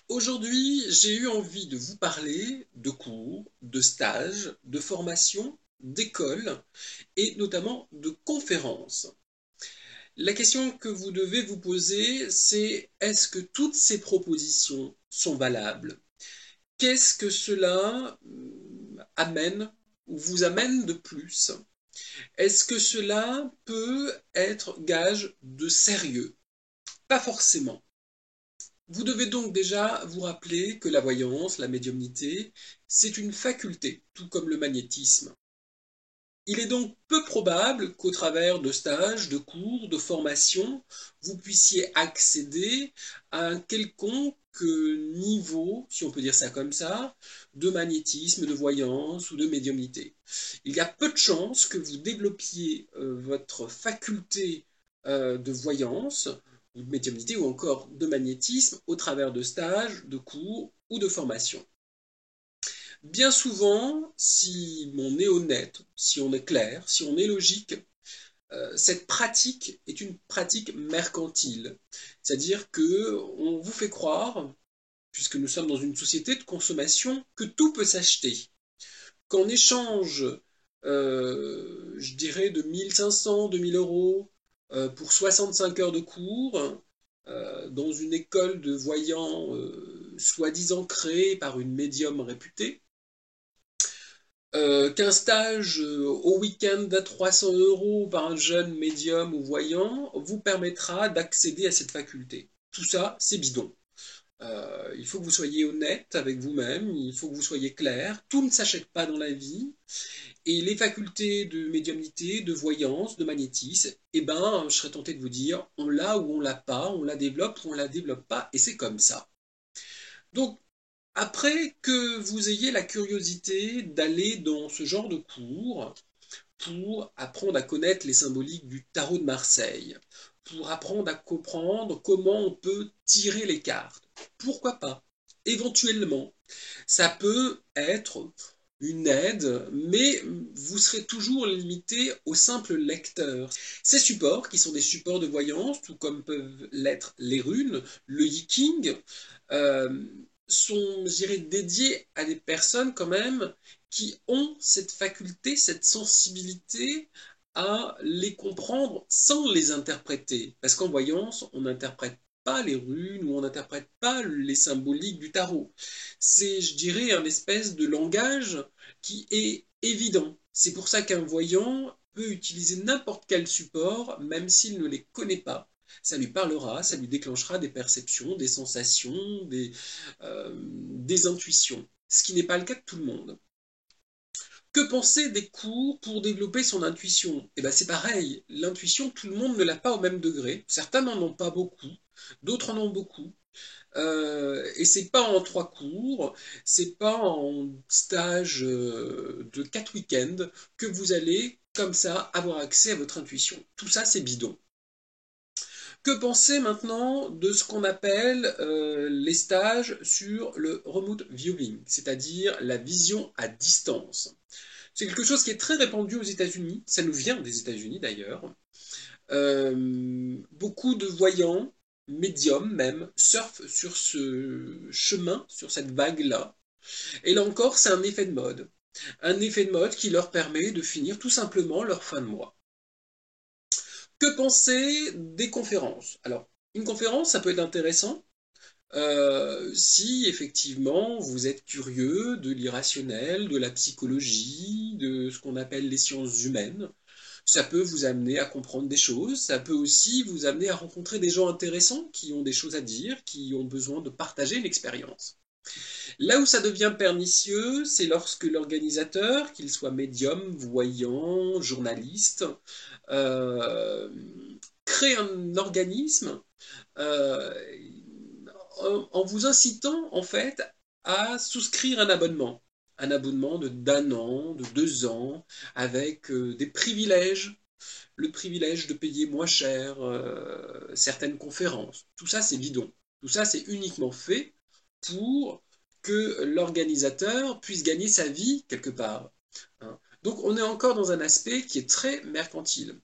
Aujourd'hui, j'ai eu envie de vous parler de cours, de stages, de formations, d'écoles et notamment de conférences. La question que vous devez vous poser, c'est est-ce que toutes ces propositions sont valables? Qu'est-ce que cela amène ou vous amène de plus? Est-ce que cela peut être gage de sérieux? Pas forcément. Vous devez donc déjà vous rappeler que la voyance, la médiumnité, c'est une faculté, tout comme le magnétisme. Il est donc peu probable qu'au travers de stages, de cours, de formations, vous puissiez accéder à un quelconque niveau, si on peut dire ça comme ça, de magnétisme, de voyance ou de médiumnité. Il y a peu de chances que vous développiez votre faculté de voyance ou de médiumnité ou encore de magnétisme au travers de stages, de cours ou de formations. Bien souvent, si on est honnête, si on est clair, si on est logique, cette pratique est une pratique mercantile. C'est-à-dire que on vous fait croire, puisque nous sommes dans une société de consommation, que tout peut s'acheter. Qu'en échange, je dirais, de 1500, 2000 euros pour 65 heures de cours, dans une école de voyants soi-disant créée par une médium réputée, qu'un stage au week-end à 300 euros par un jeune médium ou voyant vous permettra d'accéder à cette faculté. Tout ça, c'est bidon. Il faut que vous soyez honnête avec vous-même, il faut que vous soyez clair. Tout ne s'achète pas dans la vie. Et les facultés de médiumnité, de voyance, de magnétisme, eh ben, je serais tenté de vous dire, on l'a ou on l'a pas, on la développe ou on la développe pas, et c'est comme ça. Donc, après que vous ayez la curiosité d'aller dans ce genre de cours pour apprendre à connaître les symboliques du tarot de Marseille, pour apprendre à comprendre comment on peut tirer les cartes, pourquoi pas? Éventuellement, ça peut être une aide, mais vous serez toujours limité au simple lecteur. Ces supports, qui sont des supports de voyance, tout comme peuvent l'être les runes, le yiking, euh, sont, je dirais, dédiés à des personnes quand même qui ont cette faculté, cette sensibilité à les comprendre sans les interpréter. Parce qu'en voyance, on n'interprète pas les runes ou on n'interprète pas les symboliques du tarot. C'est, je dirais, un espèce de langage qui est évident. C'est pour ça qu'un voyant peut utiliser n'importe quel support, même s'il ne les connaît pas. Ça lui parlera, ça lui déclenchera des perceptions, des sensations, des intuitions. Ce qui n'est pas le cas de tout le monde. Que penser des cours pour développer son intuition? Eh ben c'est pareil, l'intuition, tout le monde ne l'a pas au même degré. Certains n'en ont pas beaucoup, d'autres en ont beaucoup. Et c'est pas en 3 cours, c'est pas en stage de 4 week-ends que vous allez, comme ça, avoir accès à votre intuition. Tout ça, c'est bidon. Que penser maintenant de ce qu'on appelle les stages sur le remote viewing, c'est-à-dire la vision à distance? C'est quelque chose qui est très répandu aux États-Unis, ça nous vient des États-Unis d'ailleurs. Beaucoup de voyants, médiums même, surfent sur ce chemin, sur cette vague-là. Et là encore, c'est un effet de mode. Un effet de mode qui leur permet de finir tout simplement leur fin de mois. Que penser des conférences? Alors, une conférence, ça peut être intéressant si effectivement vous êtes curieux de l'irrationnel, de la psychologie, de ce qu'on appelle les sciences humaines. Ça peut vous amener à comprendre des choses, ça peut aussi vous amener à rencontrer des gens intéressants qui ont des choses à dire, qui ont besoin de partager une expérience. Là où ça devient pernicieux, c'est lorsque l'organisateur, qu'il soit médium, voyant, journaliste, euh, crée un organisme euh, en vous incitant en fait à souscrire un abonnement de d'un an, de 2 ans, avec des privilèges, le privilège de payer moins cher certaines conférences. Tout ça, c'est bidon. Tout ça, c'est uniquement fait pour que l'organisateur puisse gagner sa vie quelque part. Hein. Donc, on est encore dans un aspect qui est très mercantile.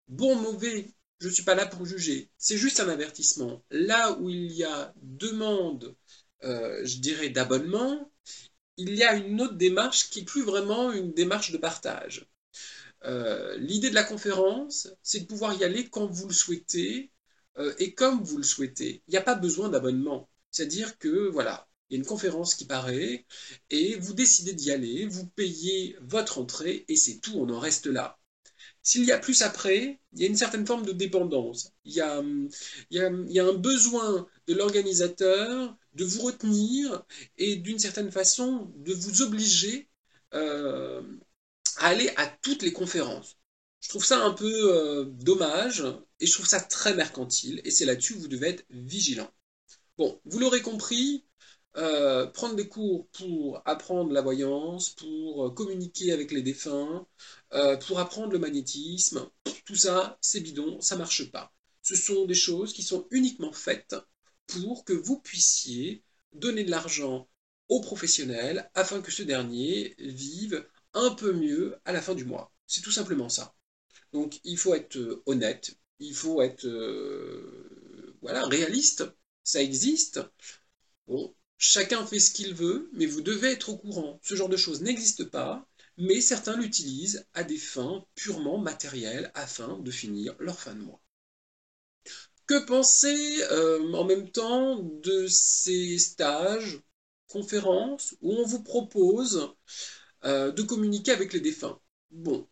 Bon, mauvais, je ne suis pas là pour juger. C'est juste un avertissement. Là où il y a demande, je dirais, d'abonnement, il y a une autre démarche qui est plus vraiment une démarche de partage. L'idée de la conférence, c'est de pouvoir y aller quand vous le souhaitez et comme vous le souhaitez. Il n'y a pas besoin d'abonnement. C'est-à-dire que, voilà, il y a une conférence qui paraît et vous décidez d'y aller, vous payez votre entrée et c'est tout, on en reste là. S'il y a plus après, il y a une certaine forme de dépendance. Il y a un besoin de l'organisateur de vous retenir et d'une certaine façon de vous obliger euh, à aller à toutes les conférences. Je trouve ça un peu dommage et je trouve ça très mercantile et c'est là-dessus que vous devez être vigilant. Bon, vous l'aurez compris, prendre des cours pour apprendre la voyance, pour communiquer avec les défunts, pour apprendre le magnétisme, tout ça, c'est bidon, ça marche pas. Ce sont des choses qui sont uniquement faites pour que vous puissiez donner de l'argent au professionnel afin que ce dernier vive un peu mieux à la fin du mois. C'est tout simplement ça. Donc il faut être honnête, il faut être voilà, réaliste, ça existe. Bon, chacun fait ce qu'il veut, mais vous devez être au courant. Ce genre de choses n'existe pas, mais certains l'utilisent à des fins purement matérielles afin de finir leur fin de mois. Que penser en même temps de ces stages, conférences, où on vous propose de communiquer avec les défunts? Bon,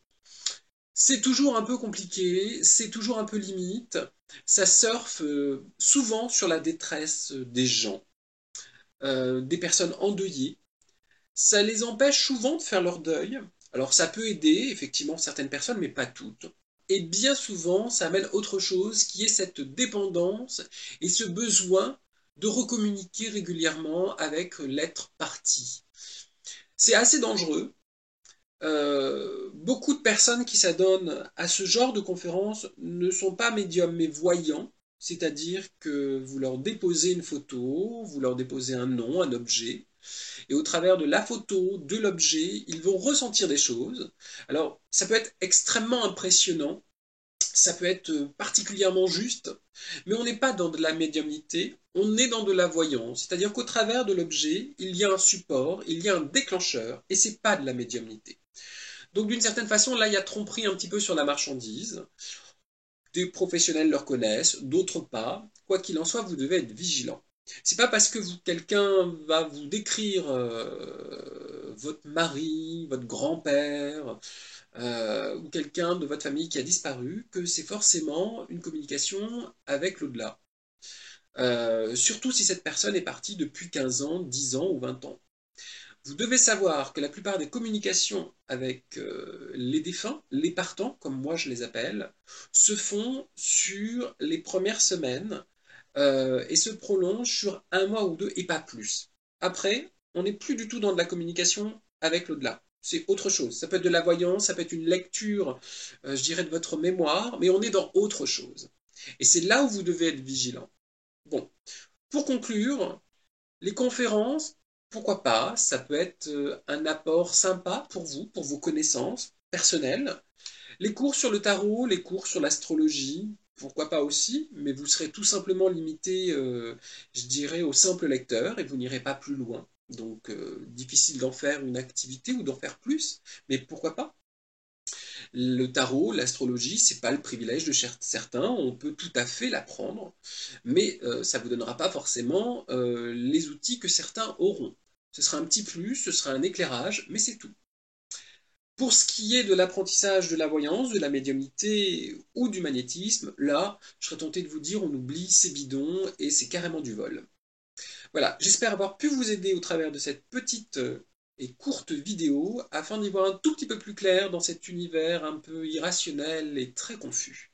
c'est toujours un peu compliqué, c'est toujours un peu limite, ça surfe souvent sur la détresse des gens, des personnes endeuillées. Ça les empêche souvent de faire leur deuil. Alors ça peut aider effectivement certaines personnes, mais pas toutes. Et bien souvent, ça amène autre chose qui est cette dépendance et ce besoin de recommuniquer régulièrement avec l'être parti. C'est assez dangereux. Beaucoup de personnes qui s'adonnent à ce genre de conférences ne sont pas médiums mais voyants, c'est-à-dire que vous leur déposez une photo, vous leur déposez un nom, un objet, et au travers de la photo, de l'objet, ils vont ressentir des choses. Alors, ça peut être extrêmement impressionnant, ça peut être particulièrement juste, mais on n'est pas dans de la médiumnité, on est dans de la voyance. C'est-à-dire qu'au travers de l'objet, il y a un support, il y a un déclencheur, et c'est pas de la médiumnité. Donc d'une certaine façon, là, il y a tromperie un petit peu sur la marchandise. Des professionnels le reconnaissent, d'autres pas. Quoi qu'il en soit, vous devez être vigilant. C'est pas parce que quelqu'un va vous décrire votre mari, votre grand-père, ou quelqu'un de votre famille qui a disparu que c'est forcément une communication avec l'au-delà. Surtout si cette personne est partie depuis 15 ans, 10 ans ou 20 ans. Vous devez savoir que la plupart des communications avec les défunts, les partants, comme moi je les appelle, se font sur les premières semaines et se prolongent sur un mois ou deux et pas plus. Après, on n'est plus du tout dans de la communication avec l'au-delà. C'est autre chose. Ça peut être de la voyance, ça peut être une lecture, je dirais, de votre mémoire, mais on est dans autre chose. Et c'est là où vous devez être vigilant. Bon, pour conclure, les conférences, pourquoi pas, ça peut être un apport sympa pour vous, pour vos connaissances personnelles. Les cours sur le tarot, les cours sur l'astrologie, pourquoi pas aussi, mais vous serez tout simplement limité, je dirais, au simple lecteur et vous n'irez pas plus loin. Donc, difficile d'en faire une activité ou d'en faire plus, mais pourquoi pas? Le tarot, l'astrologie, c'est pas le privilège de certains, on peut tout à fait l'apprendre, mais ça ne vous donnera pas forcément les outils que certains auront. Ce sera un petit plus, ce sera un éclairage, mais c'est tout. Pour ce qui est de l'apprentissage de la voyance, de la médiumnité ou du magnétisme, là, je serais tenté de vous dire, on oublie, c'est bidon et c'est carrément du vol. Voilà, j'espère avoir pu vous aider au travers de cette petite et courte vidéo afin d'y voir un tout petit peu plus clair dans cet univers un peu irrationnel et très confus.